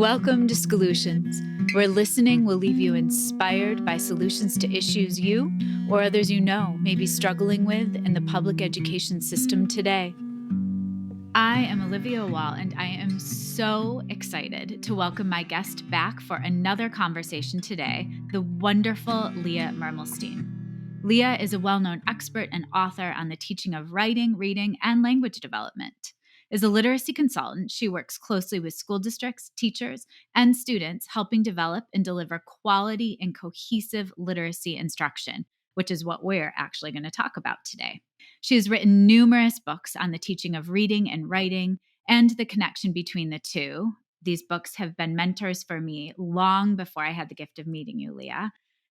Welcome to Schoolutions, where listening will leave you inspired by solutions to issues you or others you know may be struggling with in the public education system today. I am Olivia Wall, and I am so excited to welcome my guest back for another conversation today, the wonderful Leah Mermelstein. Leah is a well-known expert and author on the teaching of writing, reading, and language development. As a literacy consultant, she works closely with school districts, teachers, and students, helping develop and deliver quality and cohesive literacy instruction, which is what we're actually going to talk about today. She has written numerous books on the teaching of reading and writing and the connection between the two. These books have been mentors for me long before I had the gift of meeting you, Leah.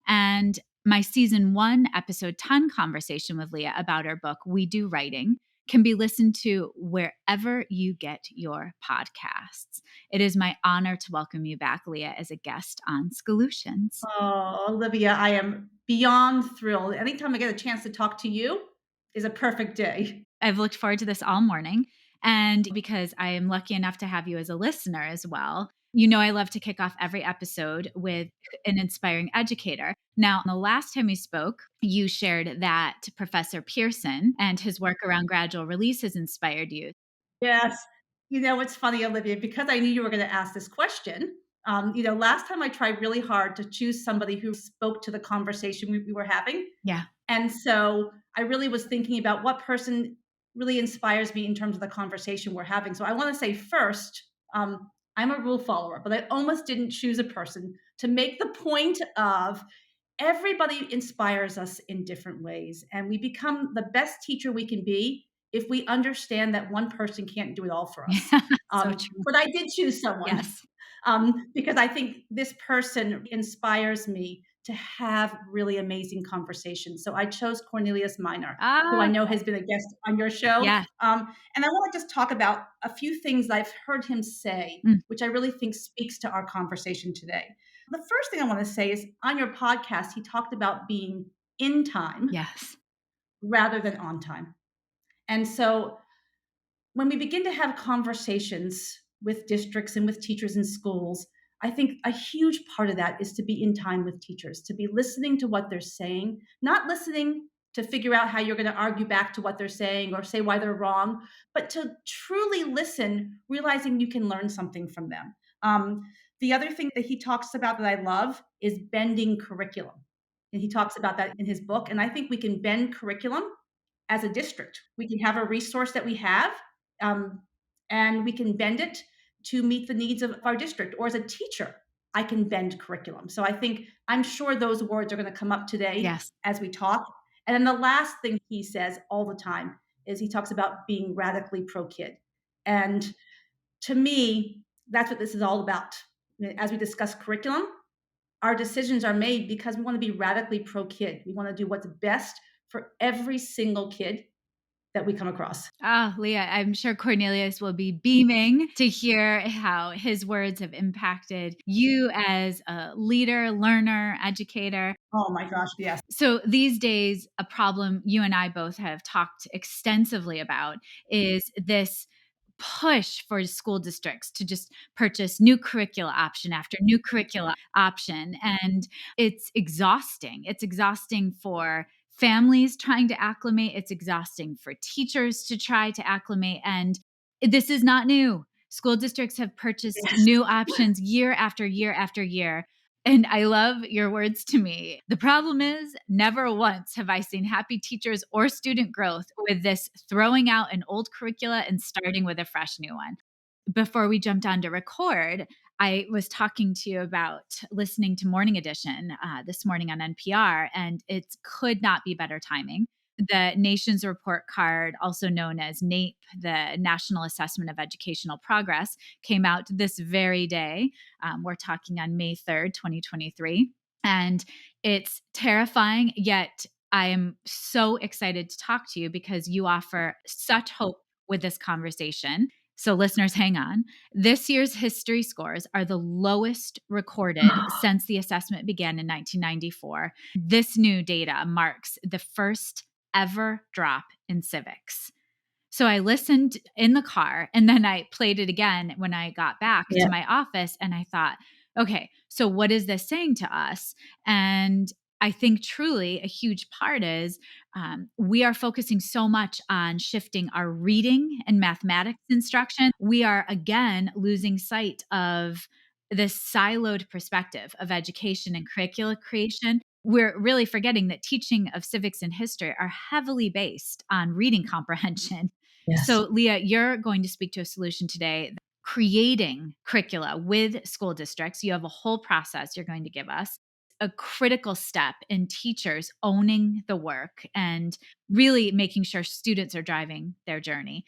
And my season 1, episode 10 conversation with Leah about her book, We Do Writing, can be listened to wherever you get your podcasts. It is my honor to welcome you back, Leah, as a guest on Schoolutions. Oh, Olivia, I am beyond thrilled. Anytime I get a chance to talk to you is a perfect day. I've looked forward to this all morning. And because I am lucky enough to have you as a listener as well, you know I love to kick off every episode with an inspiring educator. Now, the last time we spoke, you shared that Professor Pearson and his work around gradual release has inspired you. Yes. You know, it's funny, Olivia, because I knew you were going to ask this question. Last time I tried really hard to choose somebody who spoke to the conversation we were having. Yeah. And so I really was thinking about what person really inspires me in terms of the conversation we're having. So I want to say first, I'm a rule follower, but I almost didn't choose a person to make the point of everybody inspires us in different ways. And we become the best teacher we can be if we understand that one person can't do it all for us. So true. But I did choose someone Yes. because I think this person inspires me to have really amazing conversations. So I chose Cornelius Minor, who I know has been a guest on your show. Yeah. And I want to just talk about a few things I've heard him say, which I really think speaks to our conversation today. The first thing I want to say is on your podcast, he talked about being in time Yes. rather than on time. And so when we begin to have conversations with districts and with teachers in schools, I think a huge part of that is to be in time with teachers, to be listening to what they're saying, not listening to figure out how you're going to argue back to what they're saying or say why they're wrong, but to truly listen, realizing you can learn something from them. The other thing that he talks about that I love is bending curriculum. And he talks about that in his book. And I think we can bend curriculum as a district. We can have a resource that we have, and we can bend it to meet the needs of our district. Or as a teacher, I can bend curriculum. So I'm sure those words are going to come up today Yes. as we talk. And then the last thing he says all the time is he talks about being radically pro-kid. And to me, that's what this is all about. As we discuss curriculum, our decisions are made because we want to be radically pro-kid. We want to do what's best for every single kid that we come across. Oh, Leah, I'm sure Cornelius will be beaming to hear how his words have impacted you as a leader, learner, educator. Oh my gosh, yes. So these days, a problem you and I both have talked extensively about is this push for school districts to just purchase new curricula option after new curricula option. And it's exhausting. It's exhausting for families trying to acclimate. It's exhausting for teachers to try to acclimate. And this is not new. School districts have purchased new options year after year after year. And I love your words to me. The problem is, never once have I seen happy teachers or student growth with this throwing out an old curricula and starting with a fresh new one. Before we jumped on to record, I was talking to you about listening to Morning Edition this morning on NPR, and it could not be better timing. The Nation's Report Card, also known as NAEP, the National Assessment of Educational Progress, came out this very day. We're talking on May 3rd, 2023. And it's terrifying, yet I am so excited to talk to you because you offer such hope with this conversation. So listeners, hang on. This year's history scores are the lowest recorded since the assessment began in 1994. This new data marks the first ever drop in civics. So I listened in the car and then I played it again when I got back to Yeah. my office and I thought, okay, so what is this saying to us? And I think truly a huge part is we are focusing so much on shifting our reading and mathematics instruction. We are again losing sight of this siloed perspective of education and curricula creation. We're really forgetting that teaching of civics and history are heavily based on reading comprehension. Yes. So, Leah, you're going to speak to a solution today, creating curricula with school districts. You have a whole process you're going to give us, a critical step in teachers owning the work and really making sure students are driving their journey.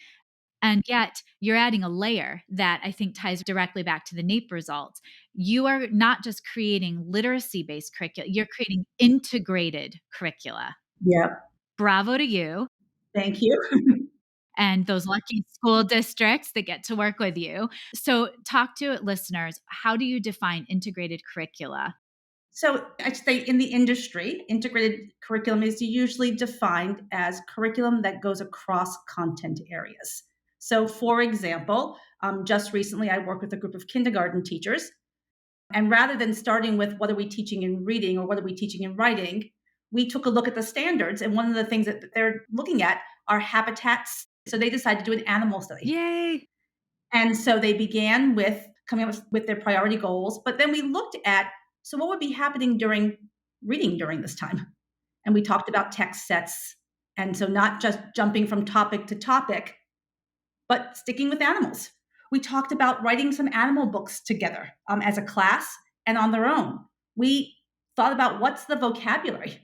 And yet, you're adding a layer that I think ties directly back to the NAEP results. You are not just creating literacy based curricula, you're creating integrated curricula. Yep. Bravo to you Thank you. and those lucky school districts that get to work with you. So, talk to listeners. How do you define integrated curricula? So I'd say in the industry, integrated curriculum is usually defined as curriculum that goes across content areas. So, for example, just recently I worked with a group of kindergarten teachers. And rather than starting with what are we teaching in reading or what are we teaching in writing, we took a look at the standards. And one of the things that they're looking at are habitats. So they decided to do an animal study. Yay! And so they began with coming up with their priority goals. But then we looked at, so what would be happening during reading during this time? And we talked about text sets. And so not just jumping from topic to topic, but sticking with animals. We talked about writing some animal books together as a class and on their own. We thought about what's the vocabulary,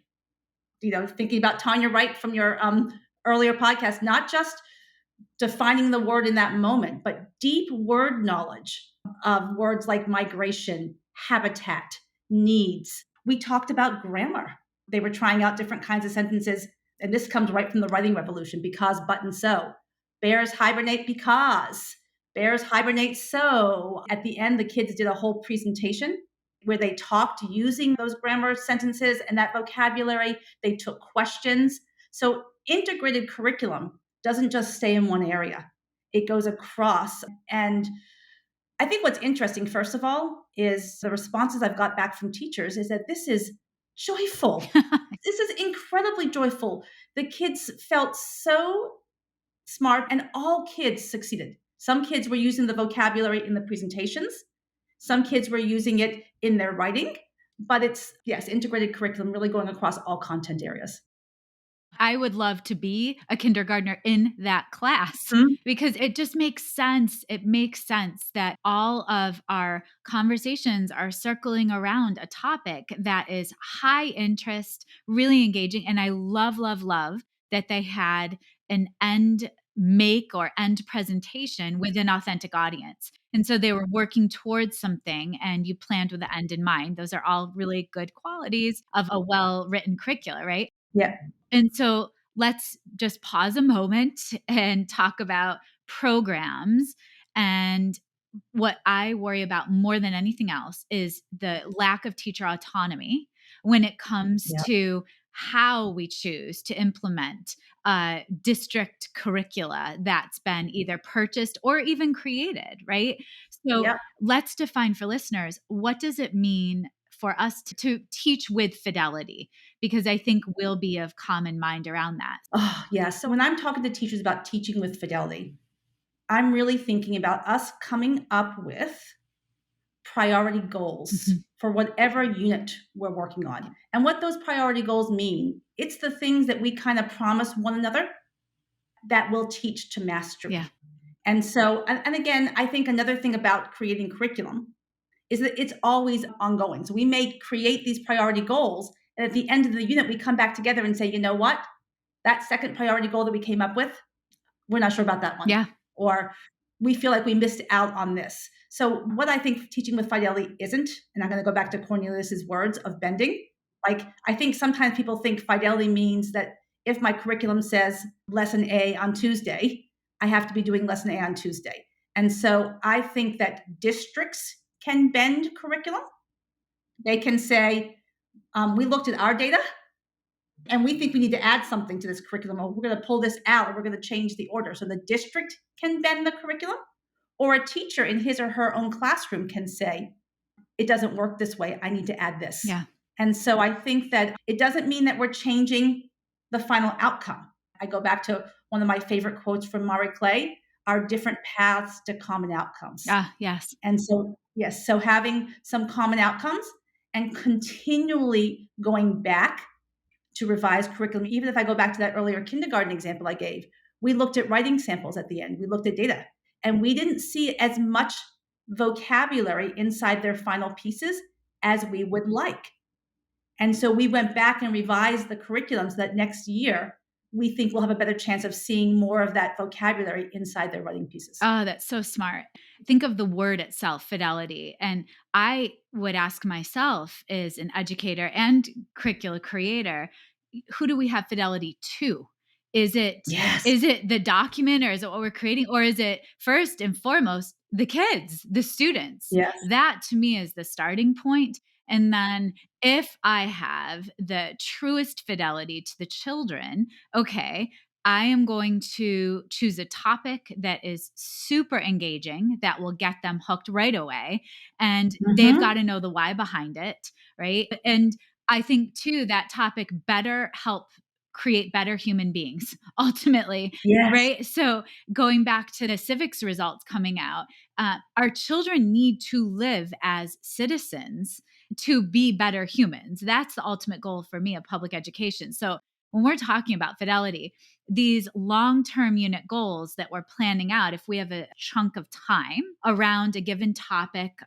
thinking about Tanya Wright from your earlier podcast, not just defining the word in that moment, but deep word knowledge of words like migration, habitat, needs. We talked about grammar. They were trying out different kinds of sentences, and this comes right from the writing revolution: because, but, and so. Bears hibernate because. Bears hibernate so. At the end, the kids did a whole presentation where they talked using those grammar sentences and that vocabulary. They took questions. So integrated curriculum doesn't just stay in one area. It goes across. And I think what's interesting, first of all, is the responses I've got back from teachers is that this is joyful. This is incredibly joyful. The kids felt so smart, and all kids succeeded. Some kids were using the vocabulary in the presentations. Some kids were using it in their writing. But it's, yes, integrated curriculum really going across all content areas. I would love to be a kindergartner in that class Mhm. because it just makes sense. It makes sense that all of our conversations are circling around a topic that is high interest, really engaging. And I love, love, love that they had an end make or end presentation with an authentic audience. And so they were working towards something and you planned with the end in mind. Those are all really good qualities of a well written curricula, right? Yeah. And so let's just pause a moment and talk about programs. And what I worry about more than anything else is the lack of teacher autonomy when it comes Yeah. to how we choose to implement district curricula that's been either purchased or even created, right? So Yeah. let's define for listeners, what does it mean for us to teach with fidelity? Because I think we'll be of common mind around that. Oh, yeah. So when I'm talking to teachers about teaching with fidelity, I'm really thinking about us coming up with priority goals Mhm. for whatever unit we're working on. And what those priority goals mean, it's the things that we kind of promise one another that we'll teach to Yeah. mastery. And so, and again, I think another thing about creating curriculum is that it's always ongoing. So we may create these priority goals, and at the end of the unit, we come back together and say, you know what? That second priority goal that we came up with, we're not sure about that one. Yeah. Or we feel like we missed out on this. So what I think teaching with fidelity isn't, and I'm going to go back to Cornelius's words of bending. Like, I think sometimes people think fidelity means that if my curriculum says lesson A on Tuesday, I have to be doing lesson A on Tuesday. And so I think that districts can bend curriculum. They can say, we looked at our data and we think we need to add something to this curriculum, or we're going to pull this out, or we're going to change the order. So the district can bend the curriculum, or a teacher in his or her own classroom can say, it doesn't work this way. I need to add this. Yeah. And so I think that it doesn't mean that we're changing the final outcome. I go back to one of my favorite quotes from Marie Clay, our different paths to common outcomes. Ah, yes. And so, yes, so having some common outcomes and continually going back to revise curriculum. Even if I go back to that earlier kindergarten example I gave, we looked at writing samples at the end, we looked at data, and we didn't see as much vocabulary inside their final pieces as we would like. And so we went back and revised the curriculum so that next year we think we'll have a better chance of seeing more of that vocabulary inside their writing pieces. Oh, that's so smart. Think of the word itself, fidelity. And I would ask myself, as an educator and curricula creator, who do we have fidelity to? Is it Yes. is it the document, or is it what we're creating, or is it first and foremost the kids, the students? Yes. That to me is the starting point. And then if I have the truest fidelity to the children, okay, I am going to choose a topic that is super engaging, that will get them hooked right away. And they've got Mm-hmm. to know the why behind it. Right. And I think too, that topic better help create better human beings ultimately. Yes. Right. So going back to the civics results coming out, our children need to live as citizens to be better humans. That's the ultimate goal for me of public education. So when we're talking about fidelity, these long term unit goals that we're planning out, if we have a chunk of time around a given topic,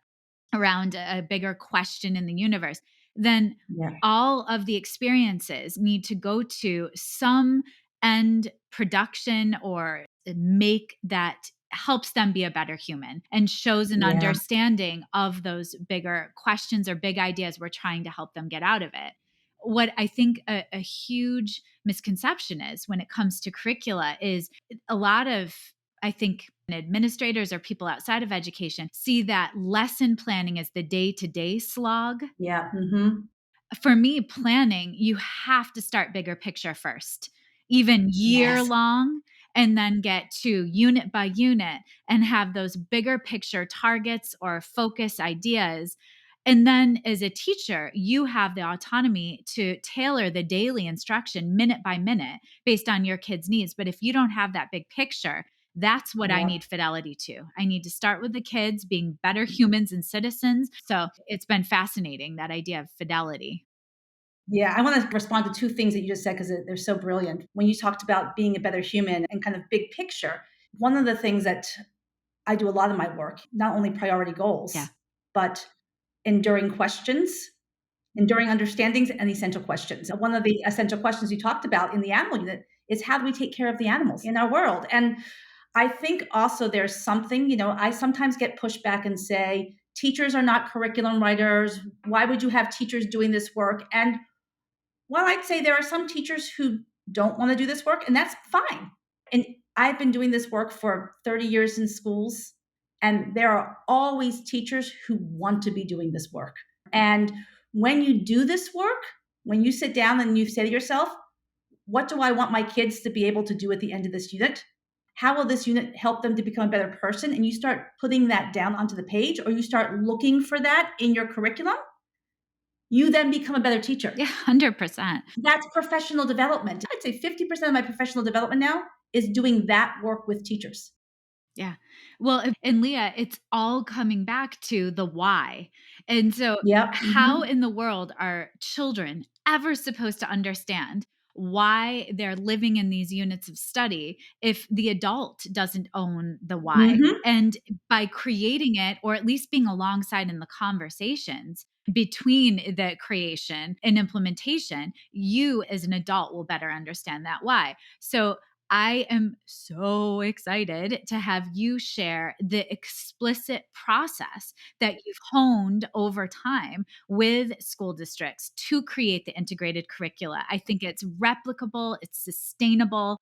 around a bigger question in the universe, then Yeah. all of the experiences need to go to some end production or make that helps them be a better human and shows an Yeah. understanding of those bigger questions or big ideas we're trying to help them get out of it. What I think a huge misconception is when it comes to curricula is a lot of, I think, administrators or people outside of education see that lesson planning as the day to day slog. Yeah. Mm-hmm. For me, planning, you have to start bigger picture first, even year Yes. long, and then get to unit by unit and have those bigger picture targets or focus ideas. And then as a teacher, you have the autonomy to tailor the daily instruction minute by minute based on your kids' needs. But if you don't have that big picture, that's what I Yeah. need fidelity to. I need to start with the kids being better humans and citizens. So it's been fascinating, that idea of fidelity. Yeah, I want to respond to two things that you just said because they're so brilliant. When you talked about being a better human and kind of big picture, one of the things that I do a lot of my work, not only priority Yeah. goals, but enduring questions, enduring understandings, and essential questions. And one of the essential questions you talked about in the animal unit is how do we take care of the animals in our world? And I think also there's something, I sometimes get pushback and say, teachers are not curriculum writers. Why would you have teachers doing this work? And well, I'd say there are some teachers who don't want to do this work, and that's fine. And I've been doing this work for 30 years in schools, and there are always teachers who want to be doing this work. And when you do this work, when you sit down and you say to yourself, what do I want my kids to be able to do at the end of this unit? How will this unit help them to become a better person? And you start putting that down onto the page, or you start looking for that in your curriculum, you then become a better teacher. Yeah, 100%. That's professional development. I'd say 50% of my professional development now is doing that work with teachers. Yeah. Well, and Leah, it's all coming back to the why. And so, Yep. how Mhm. in the world are children ever supposed to understand why they're living in these units of study if the adult doesn't own the why? Mhm. And by creating it, or at least being alongside in the conversations between the creation and implementation, you as an adult will better understand that why. So, I am so excited to have you share the explicit process that you've honed over time with school districts to create the integrated curricula. I think it's replicable, it's sustainable.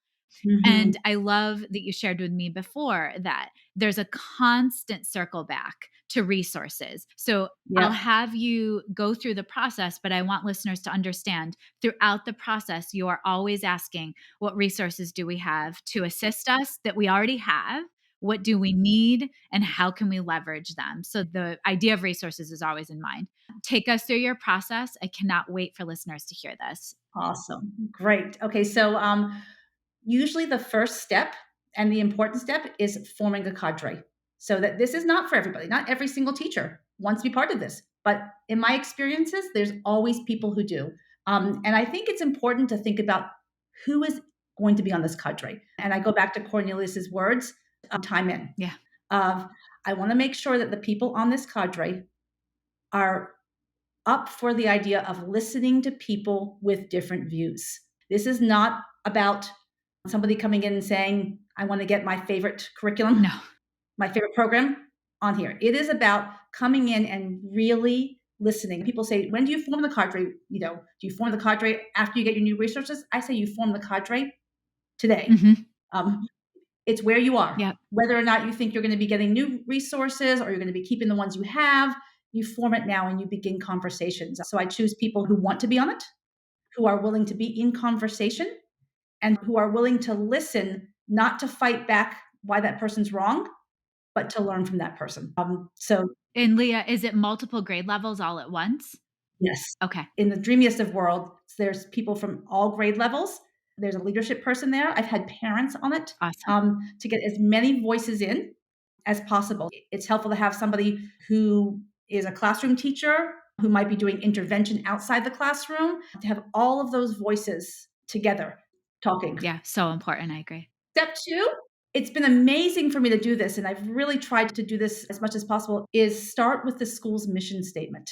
And Mhm. I love that you shared with me before that there's a constant circle back to resources. So I'll Yep. have you go through the process, but I want listeners to understand throughout the process, you are always asking, what resources do we have to assist us that we already have? What do we need? And how can we leverage them? So the idea of resources is always in mind. Take us through your process. I cannot wait for listeners to hear this. Awesome. Great. Okay, so usually the first step and the important step is forming a cadre. So that this is not for everybody. Not every single teacher wants to be part of this. But in my experiences, there's always people who do. And I think it's important to think about who is going to be on this cadre. And I go back to Cornelius's words, time in. Yeah. Of I want to make sure that the people on this cadre are up for the idea of listening to people with different views. This is not about somebody coming in and saying, I want to get my favorite curriculum, No. my favorite program on here. It is about coming in and really listening. People say, when do you form the cadre? Do you form the cadre after you get your new resources? I say you form the cadre today. Hmm. Um, it's where you are. Yep. Whether or not you think you're going to be getting new resources or you're going to be keeping the ones you have, you form it now and you begin conversations. So I choose people who want to be on it, who are willing to be in conversation, and who are willing to listen, not to fight back why that person's wrong, but to learn from that person. So, And Leah, is it multiple grade levels all at once? yes, Okay. in the dreamiest of worlds, there's people from all grade levels. There's a leadership person there. I've had parents on it Awesome. to get as many voices in as possible. It's helpful to have somebody who is a classroom teacher, who might be doing intervention outside the classroom, to have all of those voices together talking. Yeah, so important, I agree. Step two, it's been amazing for me to do this, and I've really tried to do this as much as possible, is start with the school's mission statement.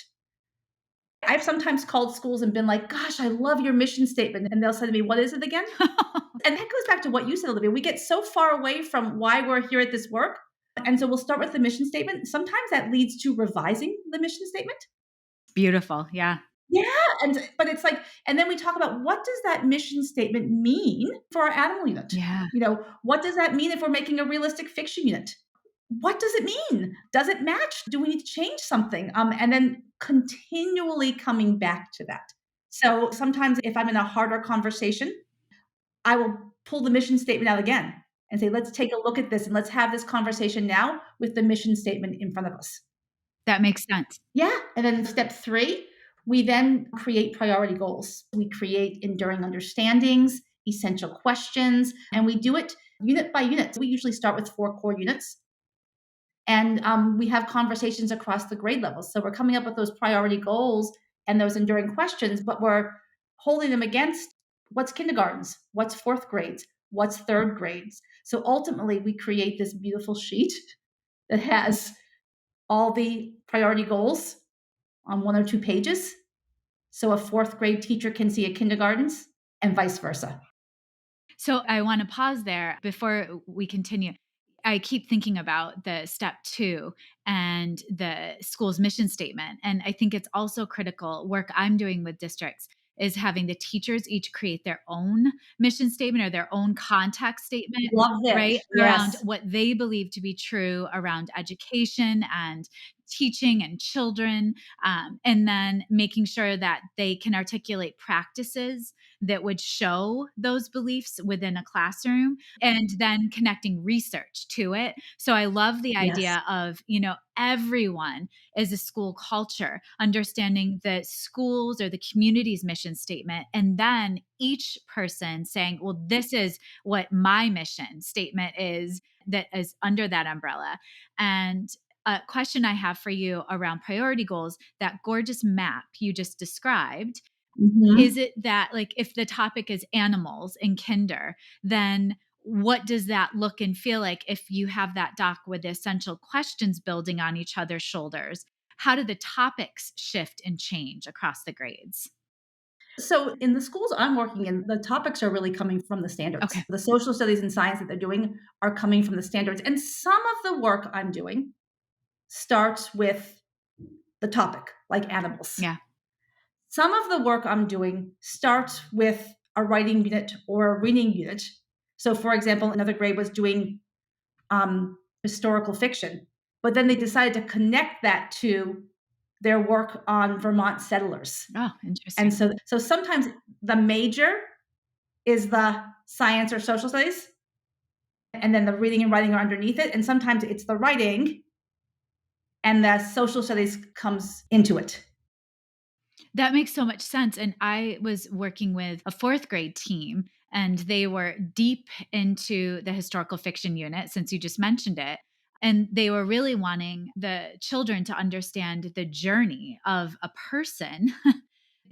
I've sometimes called schools and been like, gosh, I love your mission statement. And they'll say to me, what is it again? And that goes back to what you said, Olivia. We get so far away from why we're here at this work. And so we'll start with the mission statement. Sometimes that leads to revising the mission statement. Beautiful, yeah. Yeah, but it's like, and then we talk about what does that mission statement mean for our animal unit? Yeah. What does that mean if we're making a realistic fiction unit? What does it mean? Does it match? Do we need to change something? And then continually coming back to that. So sometimes if I'm in a harder conversation, I will pull the mission statement out again and say, let's take a look at this and let's have this conversation now with the mission statement in front of us. That makes sense. Yeah. And then step three, we then create priority goals. We create enduring understandings, essential questions, and we do it unit by unit. We usually start with 4 core units. And we have conversations across the grade levels. So we're coming up with those priority goals and those enduring questions, but we're holding them against what's kindergartens, what's 4th grades, what's 3rd grades. So ultimately, we create this beautiful sheet that has all the priority goals on 1 or 2 pages. So a 4th grade teacher can see a kindergarten's and vice versa. So I wanna pause there before we continue. I keep thinking about the step 2 and the school's mission statement, and I think it's also critical work I'm doing with districts is having the teachers each create their own mission statement or their own context statement, Love it. right? Around Yes. what they believe to be true around education and teaching and children, and then making sure that they can articulate practices that would show those beliefs within a classroom and then connecting research to it. So I love the Yes. idea of, everyone is a school culture, understanding the schools or the community's mission statement, and then each person saying, well, this is what my mission statement is that is under that umbrella. And a question I have for you around priority goals, that gorgeous map you just described, is Mhm. it that, like, if the topic is animals in kinder, then what does that look and feel like if you have that doc with essential questions building on each other's shoulders? How do the topics shift and change across the grades? So in the schools I'm working in, the topics are really coming from the Okay. standards. The social studies and science that they're doing are coming from the standards. And some of the work I'm doing starts with the topic, like animals. Yeah. Some of the work I'm doing starts with a writing unit or a reading unit. So, for example, another grade was doing historical fiction, but then they decided to connect that to their work on Vermont settlers. Oh, And interesting. so sometimes the major is the science or social studies, and then the reading and writing are underneath it. And sometimes it's the writing and the social studies comes into it. That makes so much sense. And I was working with a fourth grade team, and they were deep into the historical fiction unit, since you just mentioned it. And they were really wanting the children to understand the journey of a person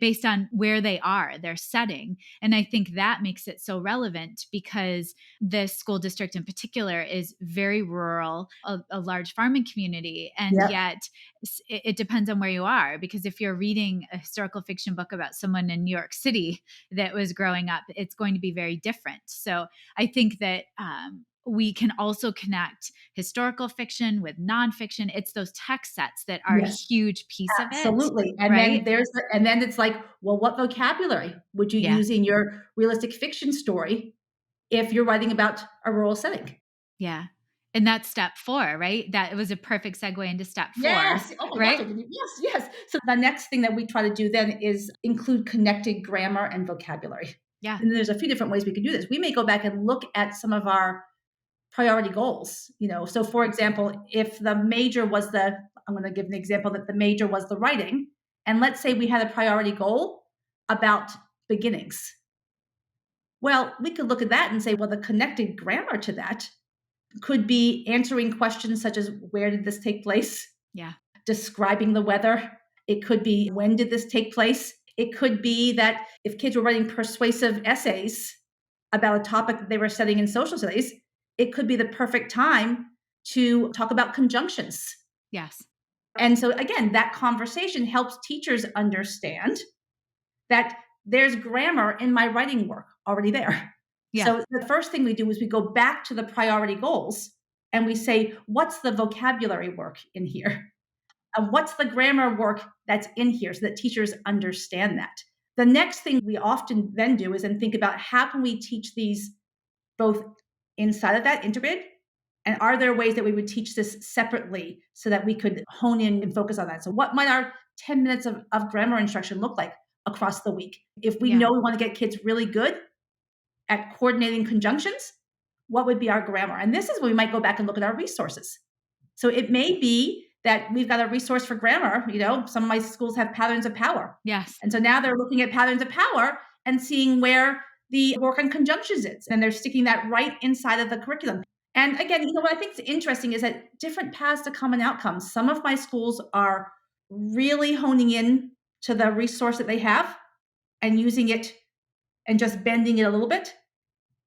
based on where they are, their setting. And I think that makes it so relevant because this school district in particular is very rural, a large farming community. And Yep. yet it depends on where you are. Because if you're reading a historical fiction book about someone in New York City that was growing up, it's going to be very different. So I think that we can also connect historical fiction with nonfiction. It's those text sets that are a Yes. huge piece of it, Absolutely. right? And then it's like, well, what vocabulary would you Yeah. use in your realistic fiction story if you're writing about a rural setting? Yeah. And that's step 4, right? That was a perfect segue into step 4, Yes. Oh my gosh, I right? didn't yes, yes. So the next thing that we try to do then is include connected grammar and vocabulary. Yeah. And there's a few different ways we can do this. We may go back and look at some of our priority goals, So for example, if the major was I'm going to give an example that the major was the writing, and let's say we had a priority goal about beginnings. Well, we could look at that and say, well, the connected grammar to that could be answering questions such as where did this take place? Yeah. Describing the weather. It could be when did this take place? It could be that if kids were writing persuasive essays about a topic that they were studying in social studies, it could be the perfect time to talk about conjunctions. Yes. And so, again, that conversation helps teachers understand that there's grammar in my writing work already there. Yeah. So, the first thing we do is we go back to the priority goals and we say, what's the vocabulary work in here? And what's the grammar work that's in here so that teachers understand that? The next thing we often then do is then think about how can we teach these both inside of that integrated, and are there ways that we would teach this separately so that we could hone in and focus on that? So what might our 10 minutes of grammar instruction look like across the week? If we Yeah. know we want to get kids really good at coordinating conjunctions, what would be our grammar? And this is where we might go back and look at our resources. So it may be that we've got a resource for grammar. Some of my schools have patterns of power. Yes. And so now they're looking at patterns of power and seeing where the work on conjunctions is. And they're sticking that right inside of the curriculum. And again, what I think is interesting is that different paths to common outcomes. Some of my schools are really honing in to the resource that they have and using it and just bending it a little bit.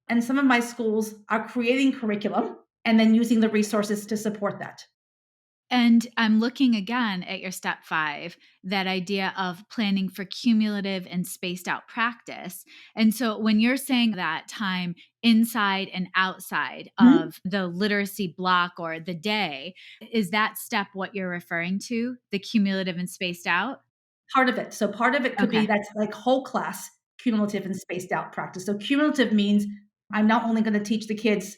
And some of my schools are creating curriculum and then using the resources to support that. And I'm looking again at your step 5, that idea of planning for cumulative and spaced out practice. And so when you're saying that time inside and outside Mhm. of the literacy block or the day, is that step what you're referring to? The cumulative and spaced out? Part of it. So part of it could be Okay. that's like whole class cumulative and spaced out practice. So cumulative means I'm not only going to teach the kids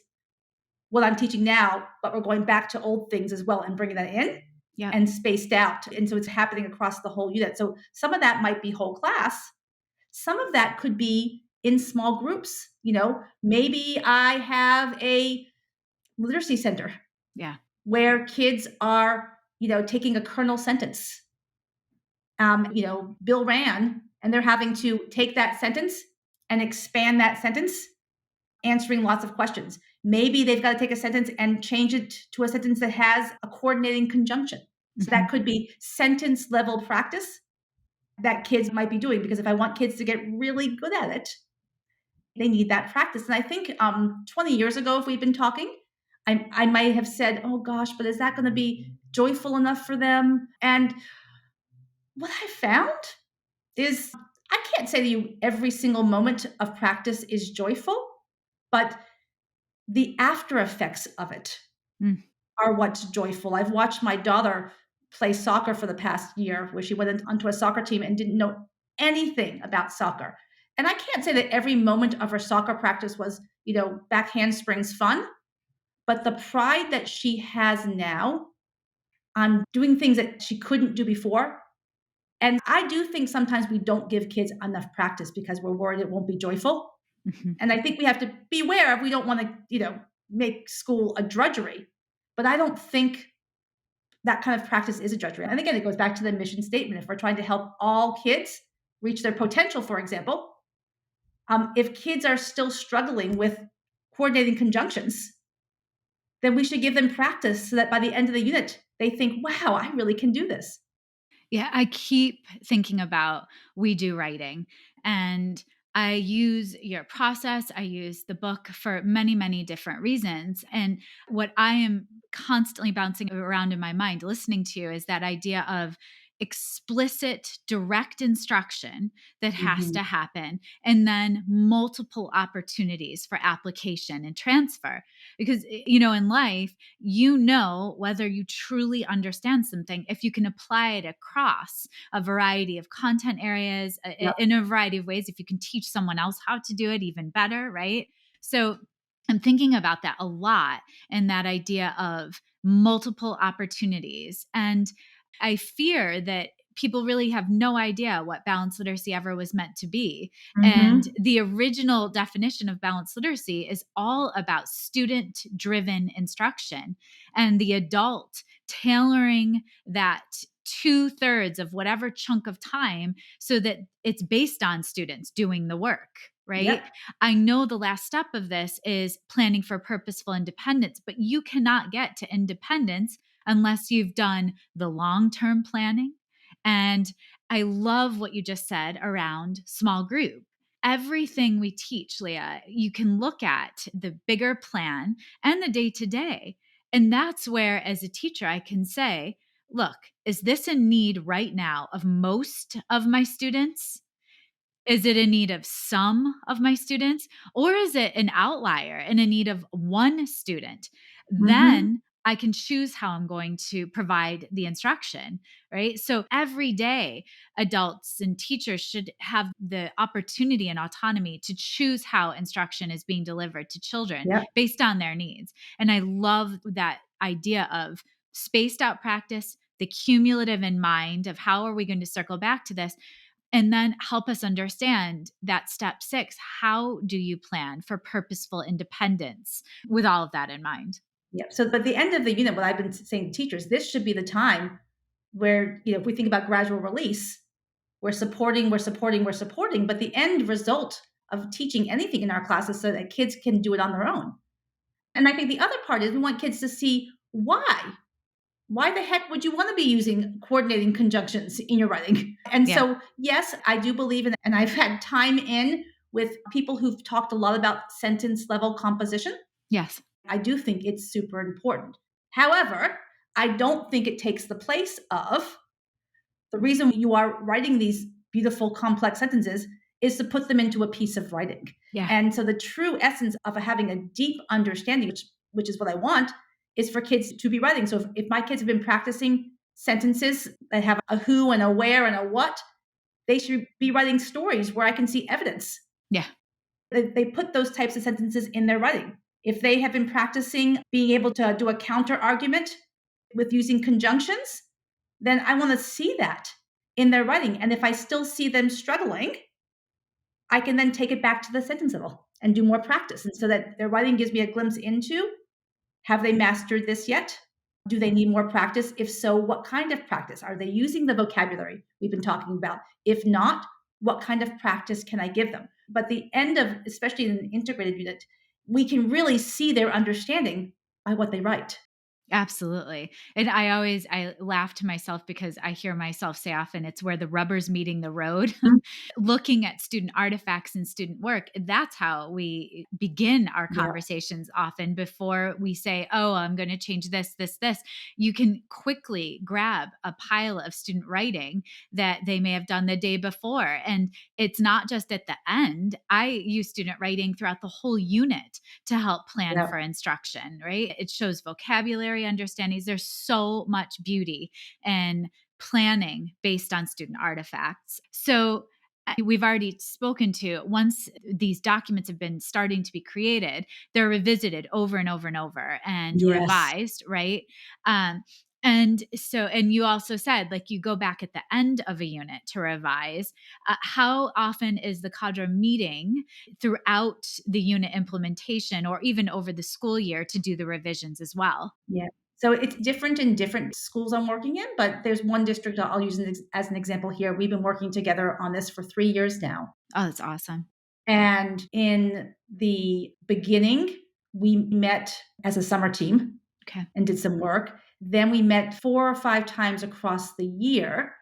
what I'm teaching now, but we're going back to old things as well and bringing that in Yep. and spaced out. And so it's happening across the whole unit. So some of that might be whole class. Some of that could be in small groups. Maybe I have a literacy center Yeah. where kids are, taking a kernel sentence. Bill ran, and they're having to take that sentence and expand that sentence, answering lots of questions. Maybe they've got to take a sentence and change it to a sentence that has a coordinating conjunction. So Mhm. that could be sentence level practice that kids might be doing, because if I want kids to get really good at it, they need that practice. And I think 20 years ago, if we'd been talking, I might have said, oh gosh, but is that going to be joyful enough for them? And what I found is I can't say to you every single moment of practice is joyful, but the after effects of it Mm. are what's joyful. I've watched my daughter play soccer for the past year, where she went onto a soccer team and didn't know anything about soccer. And I can't say that every moment of her soccer practice was back handsprings fun, but the pride that she has now on doing things that she couldn't do before. And I do think sometimes we don't give kids enough practice because we're worried it won't be joyful. Mhm. And I think we have to beware if we don't want to, make school a drudgery. But I don't think that kind of practice is a drudgery. And again, it goes back to the mission statement. If we're trying to help all kids reach their potential, for example, if kids are still struggling with coordinating conjunctions, then we should give them practice so that by the end of the unit, they think, wow, I really can do this. Yeah, I keep thinking about We Do Writing, and I use your process. I use the book for many, many different reasons. And what I am constantly bouncing around in my mind listening to you is that idea of explicit, direct instruction that has Mhm. to happen, and then multiple opportunities for application and transfer. Because, in life, whether you truly understand something if you can apply it across a variety of content areas Yep. in a variety of ways. If you can teach someone else how to do it, even better, right? So I'm thinking about that a lot, and that idea of multiple opportunities. And I fear that people really have no idea what balanced literacy ever was meant to be. And Mhm. the original definition of balanced literacy is all about student driven instruction, and the adult tailoring that 2/3 of whatever chunk of time so that it's based on students doing the work. Right. Yep. I know the last step of this is planning for purposeful independence, but you cannot get to independence unless you've done the long term planning. And I love what you just said around small group. Everything we teach, Leah, you can look at the bigger plan and the day to day. And that's where, as a teacher, I can say, look, is this a need right now of most of my students? Is it a need of some of my students, or is it an outlier and a need of one student? Mhm. Then I can choose how I'm going to provide the instruction, right? So every day, adults and teachers should have the opportunity and autonomy to choose how instruction is being delivered to children Yep. based on their needs. And I love that idea of spaced out practice, the cumulative in mind of how are we going to circle back to this, and then help us understand that step 6, how do you plan for purposeful independence with all of that in mind? Yep. So, but the end of the unit, what I've been saying to teachers, this should be the time where, if we think about gradual release, we're supporting, we're supporting, we're supporting, but the end result of teaching anything in our classes so that kids can do it on their own. And I think the other part is we want kids to see why. Why the heck would you want to be using coordinating conjunctions in your writing? And Yeah. so, yes, I do believe in, and I've had time in with people who've talked a lot about sentence level composition. Yes. I do think it's super important. However, I don't think it takes the place of the reason you are writing these beautiful, complex sentences is to put them into a piece of writing. Yeah. And so the true essence of having a deep understanding, which is what I want, is for kids to be writing. So if my kids have been practicing sentences that have a who and a where and a what, they should be writing stories where I can see evidence. Yeah. They put those types of sentences in their writing. If they have been practicing being able to do a counter argument with using conjunctions, then I want to see that in their writing. And if I still see them struggling, I can then take it back to the sentence level and do more practice. And so that their writing gives me a glimpse into, have they mastered this yet? Do they need more practice? If so, what kind of practice? Are they using the vocabulary we've been talking about? If not, what kind of practice can I give them? But the end of, especially in an integrated unit, we can really see their understanding by what they write. Absolutely. And I laugh to myself because I hear myself say often it's where the rubber's meeting the road. Mm. Looking at student artifacts and student work, that's how we begin our Yeah. conversations often before we say, "Oh, I'm going to change this, this, this." You can quickly grab a pile of student writing that they may have done the day before, and it's not just at the end. I use student writing throughout the whole unit to help plan Yeah. for instruction, right? It shows vocabulary understandings. There's so much beauty in planning based on student artifacts. So We've already spoken to once these documents have been starting to be created, they're revisited over and over and over and Yes. revised, right? Um, and you also said like you go back at the end of a unit to revise. How often is the cadre meeting throughout the unit implementation or even over the school year to do the revisions as well? Yeah. So it's different in different schools I'm working in, but there's one district I'll use as an example here. We've been working together on this for 3 years now. Oh, that's awesome. And in the beginning, we met as a summer team Okay. and did some work. Then we met 4 or 5 times across the year.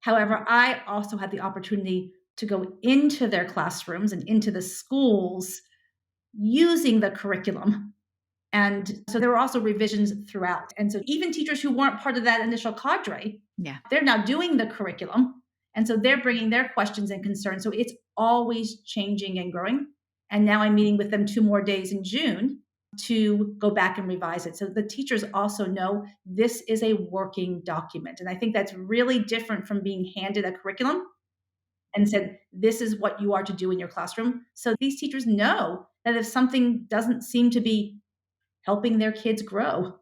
However, I also had the opportunity to go into their classrooms and into the schools using the curriculum. And so there were also revisions throughout. And so even teachers who weren't part of that initial cadre, Yeah. they're now doing the curriculum. And so they're bringing their questions and concerns. So it's always changing and growing. And now I'm meeting with them 2 more days in June to go back and revise it. So the teachers also know this is a working document. And I think that's really different from being handed a curriculum and said, this is what you are to do in your classroom. So these teachers know that if something doesn't seem to be helping their kids grow,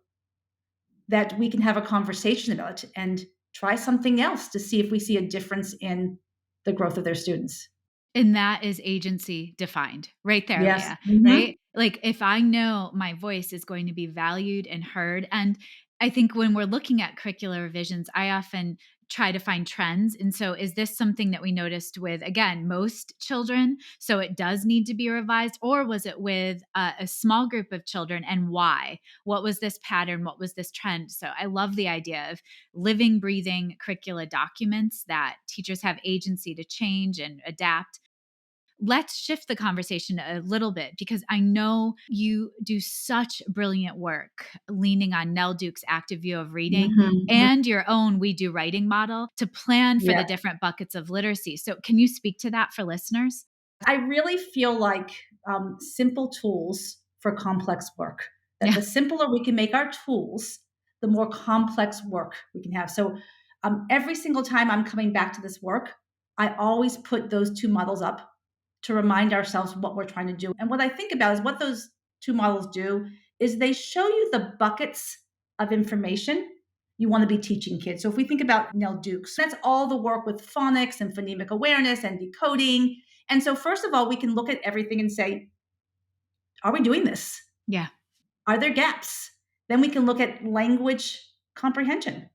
that we can have a conversation about it and try something else to see if we see a difference in the growth of their students. And that is agency defined right there, Yes. Leah, Mhm. right? Like if I know my voice is going to be valued and heard, and I think when we're looking at curricular revisions, I often try to find trends. And so is this something that we noticed with, again, most children? So it does need to be revised, or was it with a small group of children and why? What was this pattern? What was this trend? So I love the idea of living, breathing curricula documents that teachers have agency to change and adapt. Let's shift the conversation a little bit because I know you do such brilliant work leaning on Nell Duke's active view of reading Mhm. and your own We Do Writing model to plan for Yeah. the different buckets of literacy. So, can you speak to that for listeners? I really feel like simple tools for complex work. That Yeah. the simpler we can make our tools, the more complex work we can have. So every single time I'm coming back to this work, I always put those two models up to remind ourselves what we're trying to do. And what I think about is what those two models do is they show you the buckets of information you want to be teaching kids. So if we think about Nell Dukes, that's all the work with phonics and phonemic awareness and decoding. And so, first of all, we can look at everything and say, are we doing this? Yeah. Are there gaps? Then we can look at language comprehension.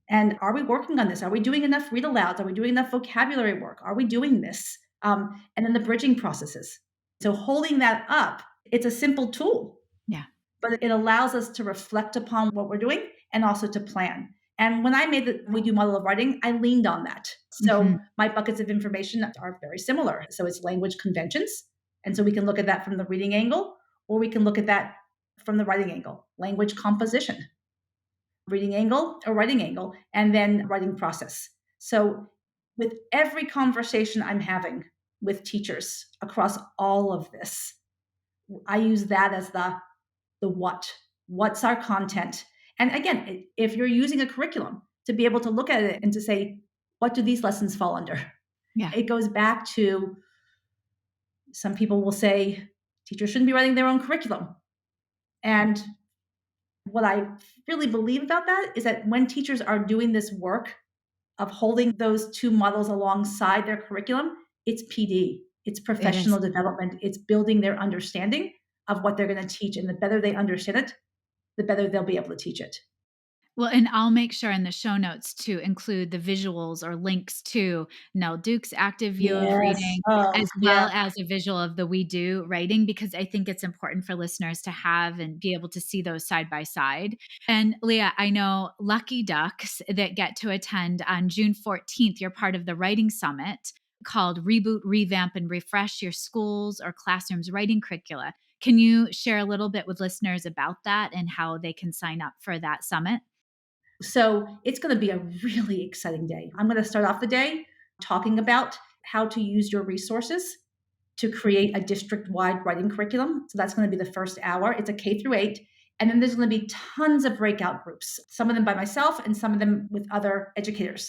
And are we working on this? Are we doing enough read alouds? Are we doing enough vocabulary work? Are we doing this? And then the bridging processes. So, holding that up, it's a simple tool, Yeah. but it allows us to reflect upon what we're doing and also to plan. And when I made the We Do model of writing, I leaned on that. Hmm. So my buckets of information are very similar. So it's language conventions. And so we can look at that from the reading angle, or we can look at that from the writing angle, language composition, reading angle or writing angle, and then writing process. So with every conversation I'm having with teachers across all of this, I use that as the what. What's our content? And again, if you're using a curriculum to be able to look at it and to say, what do these lessons fall under? Yeah. It goes back to some people will say teachers shouldn't be writing their own curriculum. And what I really believe about that is that when teachers are doing this work of holding those two models alongside their curriculum, it's PD, it's It is. professional development, it's building their understanding of what they're going to teach. And the better they understand it, the better they'll be able to teach it. Well, and I'll make sure in the show notes to include the visuals or links to Nell Duke's active view of Yes. reading, Oh, as yeah. well as a visual of the We Do writing, because I think it's important for listeners to have and be able to see those side by side. And Leah, I know lucky ducks that get to attend on June 14th. You're part of the Writing Summit called Reboot, Revamp, and Refresh Your Schools or Classrooms Writing Curricula. Can you share a little bit with listeners about that and how they can sign up for that summit? So it's going to be a really exciting day. I'm going to start off the day talking about how to use your resources to create a district wide writing curriculum. So that's going to be the first hour. It's a K through 8. And then there's going to be tons of breakout groups, some of them by myself and some of them with other educators.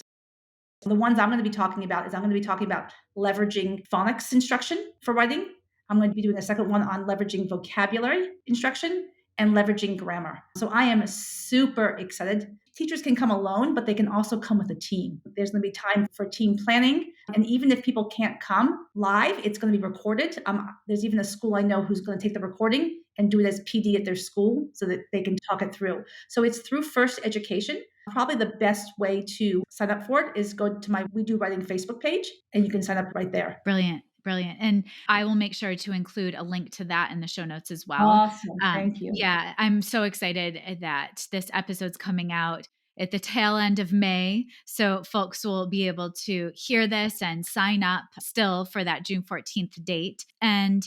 The ones I'm going to be talking about is I'm going to be talking about leveraging phonics instruction for writing. I'm going to be doing a second one on leveraging vocabulary instruction and leveraging grammar. So I am super excited. Teachers can come alone, but they can also come with a team. There's going to be time for team planning. And even if people can't come live, it's going to be recorded. There's even a school I know who's going to take the recording and do it as PD at their school so that they can talk it through. So it's through First Education. Probably the best way to sign up for it is go to my We Do Writing Facebook page, and you can sign up right there. Brilliant. Brilliant. And I will make sure to include a link to that in the show notes as well. Awesome. Thank you. Yeah, I'm so excited that this episode's coming out at the tail end of May. So folks will be able to hear this and sign up still for that June 14th date. And,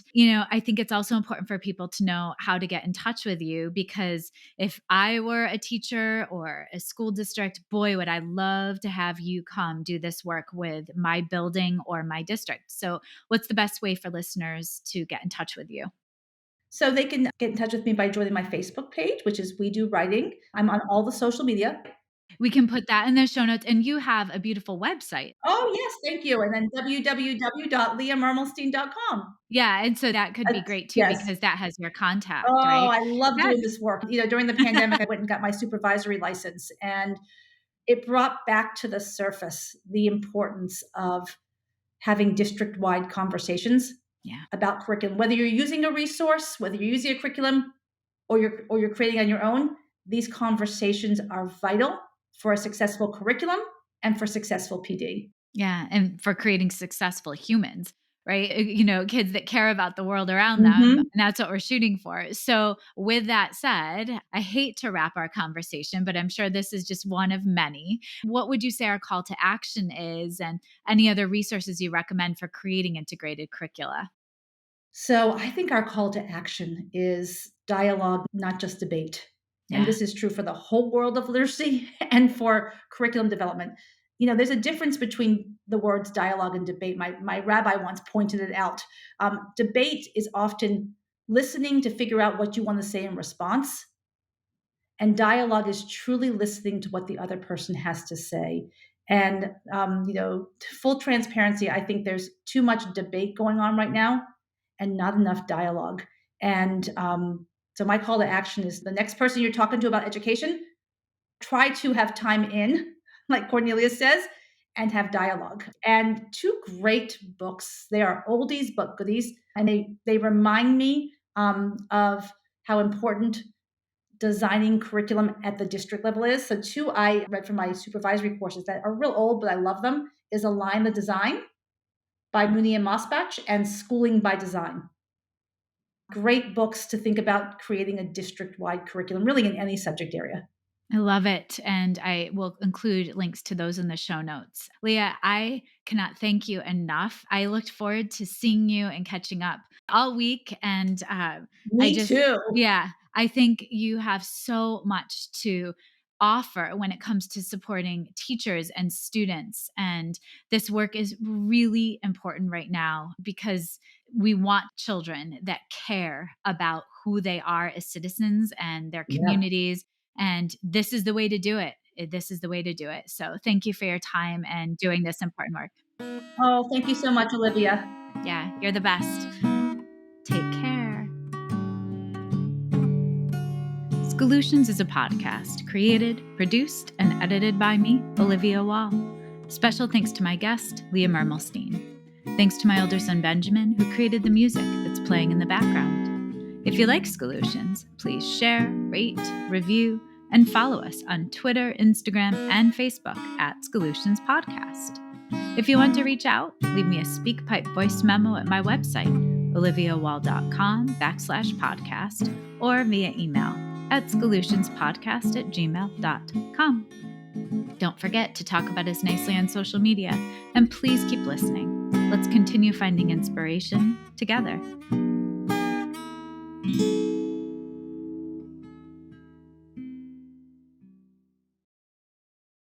I think it's also important for people to know how to get in touch with you, because if I were a teacher or a school district, boy, would I love to have you come do this work with my building or my district. So what's the best way for listeners to get in touch with you? So they can get in touch with me by joining my Facebook page, which is We Do Writing. I'm on all the social media. We can put that in the show notes. And you have a beautiful website. Oh, yes. Thank you. And then www.leahmermelstein.com. Yeah. And so that could be great too, Yes. because that has your contact, Oh, right? I love doing this work. During the pandemic, I went and got my supervisory license, and it brought back to the surface the importance of having district-wide conversations about curriculum. Whether you're using a resource, whether you're using a curriculum, or you're creating on your own, these conversations are vital for a successful curriculum and for successful PD. Yeah. And for creating successful humans, right? Kids that care about the world around them. And that's what we're shooting for. So with that said, I hate to wrap our conversation, but I'm sure this is just one of many. What would you say our call to action is, and any other resources you recommend for creating integrated curricula? So I think our call to action is dialogue, not just debate. Yeah. And this is true for the whole world of literacy and for curriculum development. There's a difference between the words dialogue and debate. My rabbi once pointed it out. Debate is often listening to figure out what you want to say in response. And dialogue is truly listening to what the other person has to say. And, full transparency, I think there's too much debate going on right now and not enough dialogue. And so my call to action is the next person you're talking to about education, try to have time in, like Cornelius says, and have dialogue. And two great books. They are oldies but goodies, and they remind me of how important designing curriculum at the district level is. So two I read from my supervisory courses that are real old, but I love them, is Align the Design by Mooney and Mosbach and Schooling by Design. Great books to think about creating a district-wide curriculum, really in any subject area. I love it. And I will include links to those in the show notes. Leah, I cannot thank you enough. I looked forward to seeing you and catching up all week. And Me too. Yeah, I think you have so much to offer when it comes to supporting teachers and students. And this work is really important right now because we want children that care about who they are as citizens and their communities. And this is the way to do it. This is the way to do it. So thank you for your time and doing this important work. Oh, thank you so much, Olivia. Yeah, you're the best. Take care. Schoolutions is a podcast created, produced, and edited by me, Olivia Wall. Special thanks to my guest, Leah Mermelstein. Thanks to my older son, Benjamin, who created the music that's playing in the background. If you like Schoolutions, please share, rate, review, and follow us on Twitter, Instagram, and Facebook at Schoolutions Podcast. If you want to reach out, leave me a SpeakPipe voice memo at my website, oliviawall.com/podcast, or via email at schoolutionspodcast@gmail.com. Don't forget to talk about us nicely on social media, and please keep listening. Let's continue finding inspiration together.